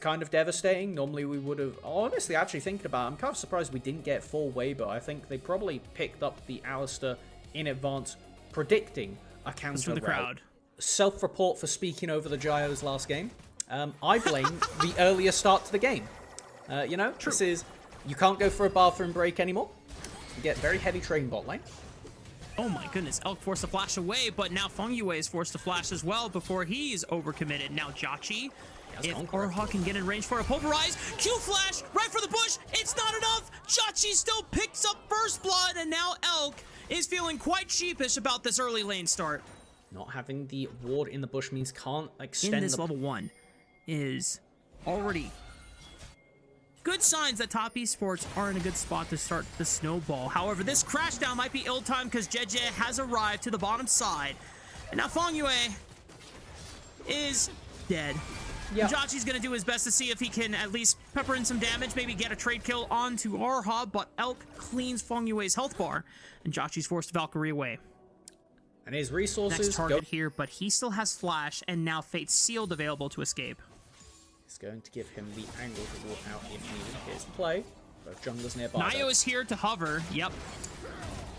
kind of devastating. Normally we would have... Honestly, actually thinking about it, I'm kind of surprised we didn't get full Weibo. I think they probably picked up the Alistair in advance, predicting a counter for the crowd. Self-report for speaking over the Gyos last game. I blame the earlier start to the game. You know, True. This is... You can't go for a bathroom break anymore. You get very heavy train bot lane. Oh my goodness, Elk forced to flash away, but now Fengyue is forced to flash as well before he's overcommitted. Now Jauchi, if Orha can get in range for a pulverize, Q flash right for the bush, it's not enough. Jauchi still picks up first blood, and now Elk is feeling quite sheepish about this early lane start. Not having the ward in the bush means can't extend in this level 1 is already good signs that top esports are in a good spot to start the snowball. However, this crash down might be ill-timed because JJ has arrived to the bottom side. And now Fengyue is dead. Yep. Jauchi's going to do his best to see if he can at least pepper in some damage, maybe get a trade kill onto Orha, but Elk cleans Fengyue's health bar, and Jauchi's forced to Valkyrie away. And his resources next target here, but he still has Flash, and now Fate's Sealed available to escape. It's going to give him the angle to walk out if needed. Here's the play. Both junglers nearby. Nio is here to hover. Yep.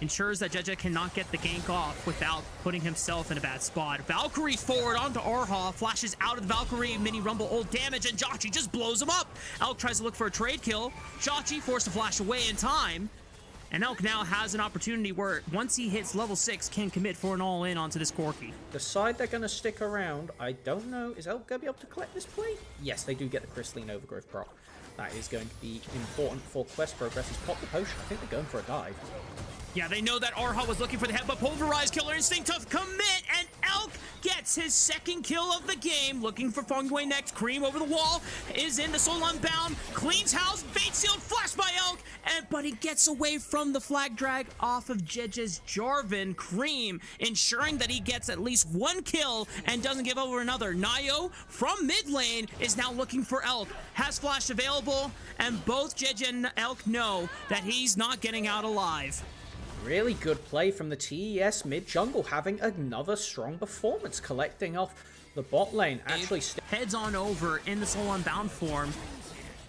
Ensures that Jeje cannot get the gank off without putting himself in a bad spot. Valkyrie forward onto Orha. Flashes out of the Valkyrie. Mini Rumble ult damage, and Jauchi just blows him up. Elk tries to look for a trade kill. Jauchi forced to flash away in time. And Elk now has an opportunity where, once he hits level 6, can commit for an all-in onto this Corki. Decide they're going to stick around. I don't know. Is Elk going to be able to collect this play? Yes, they do get the Crystalline Overgrowth proc. That is going to be important for quest progress. He's popped the potion. I think they're going for a dive. Yeah, they know that Orha was looking for the head, but Pulverize, Killer Instinct to commit, and Elk gets his second kill of the game. Looking for Fengyue next. Cream over the wall, is in the soul unbound, cleans house, Fate Sealed, flash by Elk, but he gets away from the flag drag off of Jeje's Jarvan. Cream ensuring that he gets at least one kill and doesn't give over another. Nio from mid lane is now looking for Elk, has flash available, and both Jeje and Elk know that he's not getting out alive. Really good play from the TES mid jungle, having another strong performance, collecting off the bot lane. Actually heads on over in the soul unbound form,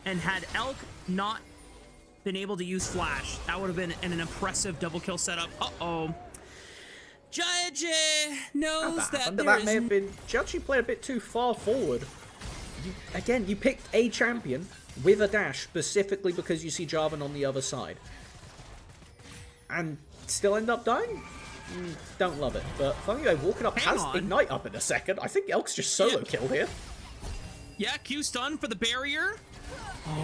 and had Elk not been able to use flash, that would have been an impressive double kill setup. Jeje knows that may have been... Jauchi played a bit too far forward. Again, you picked a champion with a dash specifically because you see Jarvan on the other side. And still end up dying? Don't love it. But Fengyue walking up has Ignite up in a second. I think Elk's just solo killed here. Yeah, Q stun for the barrier.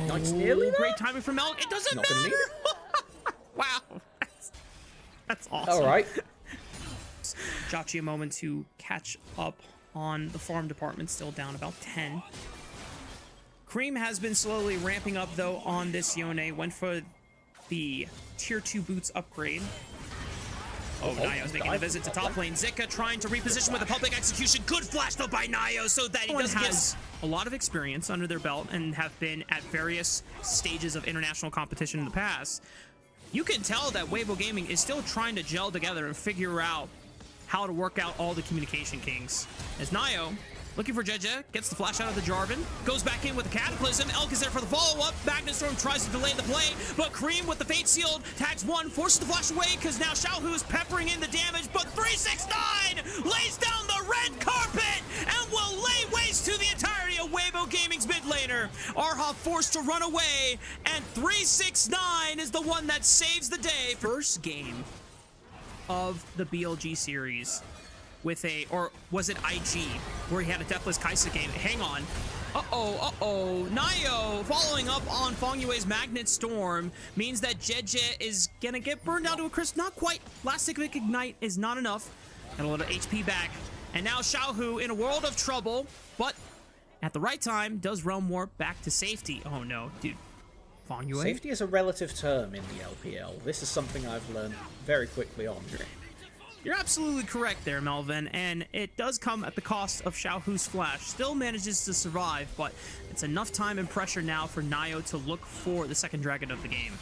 Ignite's nearly there. Great timing from Elk. It doesn't matter. Wow. That's awesome. All right. Jauchi a moment to catch up on the farm department, still down about 10. Cream has been slowly ramping up though on this Yone. Went for the tier 2 boots upgrade. Nio's making a visit to top lane. Zika trying to reposition with a public execution. Good flash though by Nio, so that he doesn't get a lot of experience under their belt and have been at various stages of international competition in the past. You can tell that Weibo Gaming is still trying to gel together and figure out how to work out all the communication kinks. As Nio, looking for Jeje, gets the flash out of the Jarvan, goes back in with the Cataclysm. Elk is there for the follow-up. Magnetstorm tries to delay the play, but Cream with the Fate Sealed tags one, forces the flash away because now Xiaohu is peppering in the damage, but 369 lays down the red carpet and will lay waste to the entirety of Weibo Gaming's mid laner. Orha forced to run away, and 369 is the one that saves the day. First game of the BLG series with or was it IG, where he had a Deathless Kaisa game. Hang on. Nio following up on Fengyue's Magnet Storm means that Jeje is gonna get burned down to a crisp. Not quite. Last Cyclic Ignite is not enough. Got a little HP back. And now Xiaohu in a world of trouble, but at the right time does Realm Warp back to safety. Oh no, dude. Fengyue? Safety is a relative term in the LPL. This is something I've learned very quickly on. You're absolutely correct there, Melvin, and it does come at the cost of Xiaohu's flash. Still manages to survive, but it's enough time and pressure now for Nio to look for the second dragon of the game.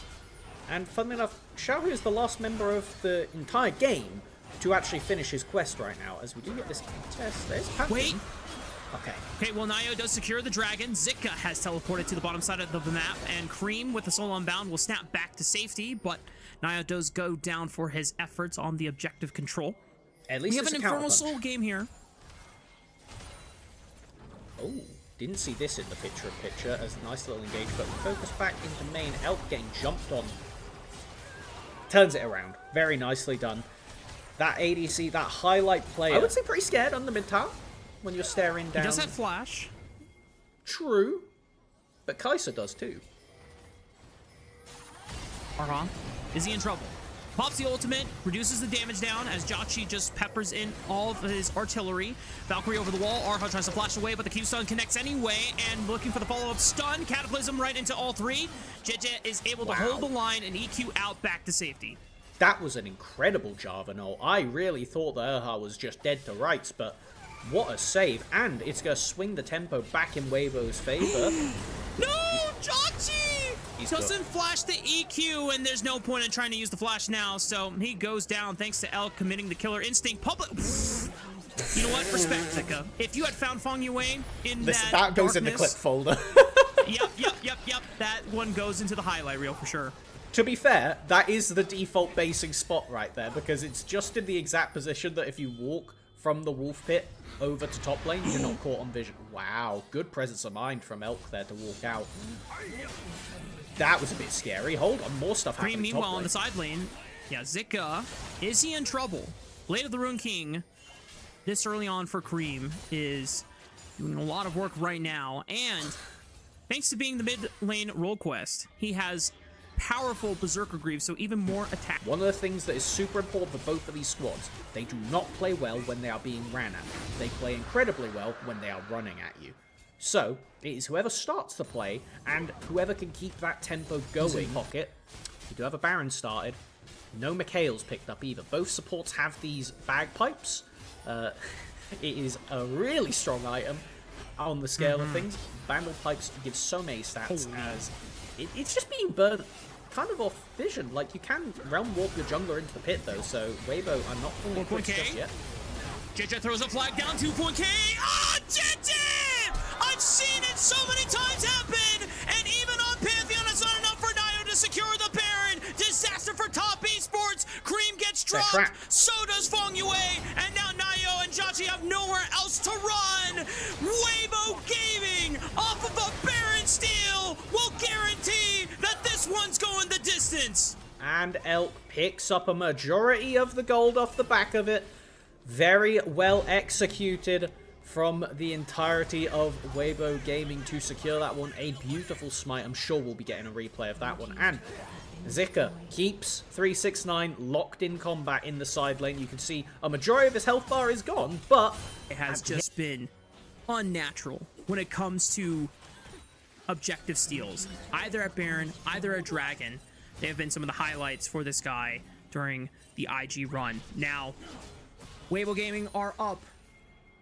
And funnily enough, Xiaohu is the last member of the entire game to actually finish his quest right now, as we do get this contest. There's Patrick. Wait! Okay, well, Nayo does secure the dragon. Zika has teleported to the bottom side of the map, and Cream with the solo unbound will snap back to safety, but Nayo does go down for his efforts on the objective control. At least we have an Infernal Soul game here. Oh, didn't see this in the picture-in-picture as a nice little engage, but focus back into main. Elk getting jumped on. Turns it around. Very nicely done. That ADC, that highlight player. I would say pretty scared on the mid tower when you're staring down. He does have flash. True. But Kai'Sa does too. Is he in trouble? Pops the ultimate, reduces the damage down as Jotchi just peppers in all of his artillery. Valkyrie over the wall. Arha tries to flash away, but the Q-stun connects anyway, and looking for the follow-up stun. Cataclysm right into all three. JJ is able to hold the line and EQ out back to safety. That was an incredible Jarvanol. I really thought that Arha was just dead to rights, but what a save. And it's going to swing the tempo back in Weibo's favor. No! Jotchi! He doesn't flash the EQ, and there's no point in trying to use the flash now, so he goes down thanks to Elk committing the killer instinct. Public. You know what? Respect, Zika. If you had found Feng Yue in that goes darkness, in the clip folder. Yep. That one goes into the highlight reel for sure. To be fair, that is the default basing spot right there, because it's just in the exact position that if you walk from the wolf pit over to top lane, you're not caught on vision. Wow, good presence of mind from Elk there to walk out. That was a bit scary. Hold on, more stuff happening. Meanwhile, on the side lane, yeah, Zika, is he in trouble? Blade of the Rune King, this early on for Cream, is doing a lot of work right now, and thanks to being the mid lane role quest, he has powerful Berserker Greaves, so even more attack. One of the things that is super important for both of these squads, they do not play well when they are being ran at. They play incredibly well when they are running at you. So, it is whoever starts the play, and whoever can keep that tempo going. Pocket. You do have a Baron started. No Mikhail's picked up either. Both supports have these bagpipes. It is a really strong item on the scale of things. Vandal Pipes give so many stats as it's just being burned kind of off vision. Like, you can realm warp your jungler into the pit though, so Weibo are not fully equipped just yet. JJ throws a flag down, 2-point K. Ah, JJ! I've seen it so many times happen, and even on Pantheon, it's not enough for Nayo to secure the Baron. Disaster for top esports. Cream gets dropped, so does Feng Yue, and now Nayo and Jotchi have nowhere else to run. Weibo Gaming, off of a Baron steal, will guarantee that this one's going the distance. And Elk picks up a majority of the gold off the back of it. Very well executed from the entirety of Weibo Gaming to secure that one. A beautiful smite. I'm sure we'll be getting a replay of that one. And Zika keeps 369 locked in combat in the side lane. You can see a majority of his health bar is gone, but it has just been unnatural when it comes to objective steals. Either at Baron, either at Dragon. They have been some of the highlights for this guy during the IG run. Now, Weibo Gaming are up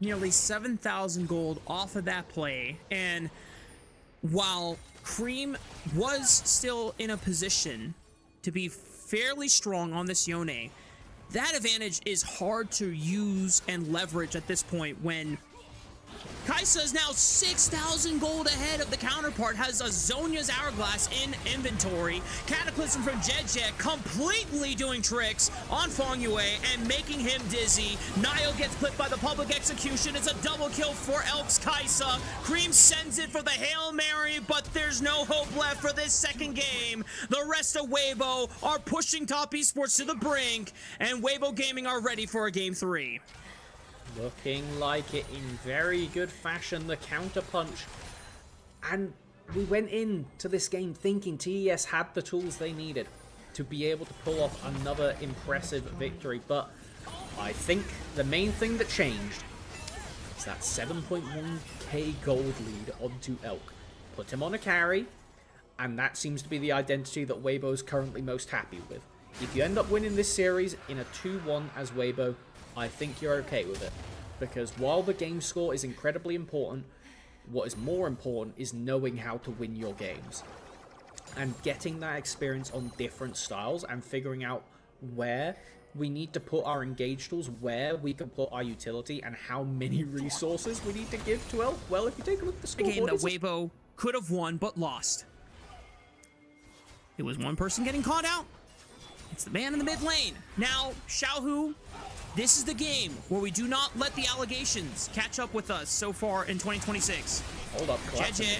nearly 7,000 gold off of that play, and while Cream was still in a position to be fairly strong on this Yone, that advantage is hard to use and leverage at this point when Kai'Sa is now 6,000 gold ahead of the counterpart, has a Zhonya's Hourglass in inventory. Cataclysm from JJ completely doing tricks on Feng Yue and making him dizzy. Nayo gets clipped by the public execution. It's a double kill for Elk's Kai'Sa. Cream sends it for the Hail Mary, but there's no hope left for this second game. The rest of Weibo are pushing top esports to the brink, and Weibo Gaming are ready for a game 3. Looking like it in very good fashion, the counterpunch. And we went into this game thinking TES had the tools they needed to be able to pull off another impressive victory. But I think the main thing that changed is that 7.1k gold lead onto Elk. Put him on a carry, and that seems to be the identity that Weibo is currently most happy with. If you end up winning this series in a 2-1 as Weibo, I think you're okay with it, because while the game score is incredibly important, what is more important is knowing how to win your games and getting that experience on different styles and figuring out where we need to put our engage tools where we can put our utility and how many resources we need to give to Elk. Well, if you take a look at the A scoreboard, game that Weibo could have won but lost. It was one person getting caught out. It's the man in the mid lane. Now, Xiaohu, this is the game where we do not let the allegations catch up with us so far in 2026. Hold up, JJ,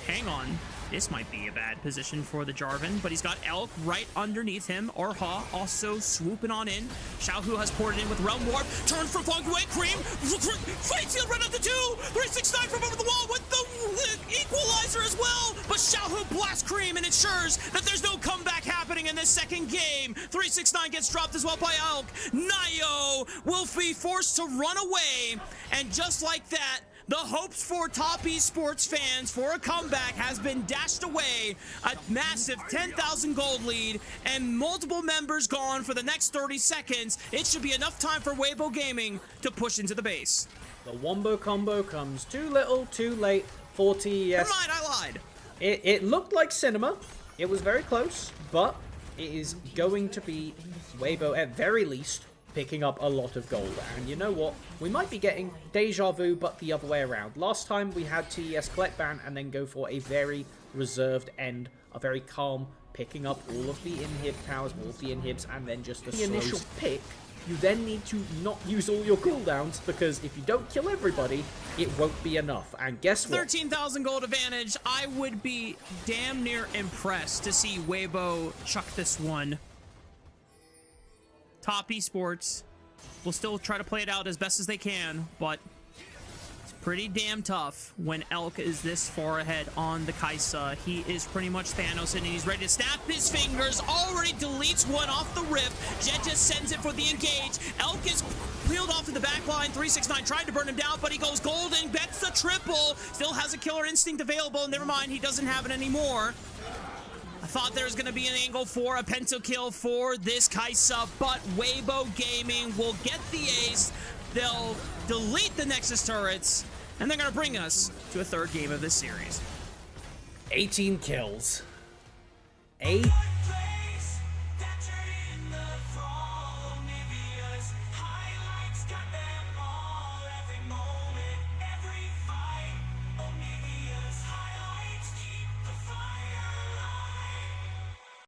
hang on. This might be a bad position for the Jarvan, but he's got Elk right underneath him. Orha also swooping on in. Xiaohu has poured it in with Realm Warp. Turn for Fog away. Cream. Fight Field right up the 2. 369 from over the wall with the equalizer as well. But Xiaohu blasts Cream and ensures that there's no comeback happening in this second game. 369 gets dropped as well by Elk. Nayo will be forced to run away. And just like that, the hopes for top esports fans for a comeback has been dashed away. A massive 10,000 gold lead and multiple members gone for the next 30 seconds. It should be enough time for Weibo Gaming to push into the base. The wombo combo comes too little, too late for TES. Never mind, I lied. It looked like cinema. It was very close, but it is going to be Weibo at very least picking up a lot of gold. And you know what? We might be getting deja vu, but the other way around. Last time we had TES collect ban and then go for a very reserved end, a very calm, picking up all of the inhib powers, all of the inhibs, and then just the initial pick. You then need to not use all your cooldowns, because if you don't kill everybody, it won't be enough. And guess what? 13,000 gold advantage. I would be damn near impressed to see Weibo chuck this one. Top esports will still try to play it out as best as they can, but it's pretty damn tough when Elk is this far ahead on the Kaisa. He is pretty much Thanos, and he's ready to snap his fingers. Already deletes one off the rip. Jet just sends it for the engage. Elk is peeled off to the back line. 369 tried to burn him down, but he goes golden, bets the triple. Still has a killer instinct available. Never mind, he doesn't have it anymore. I thought there was going to be an angle for a pentakill for this Kaisa, but Weibo Gaming will get the ace. They'll delete the Nexus turrets, and they're going to bring us to a third game of this series. 18 kills. 8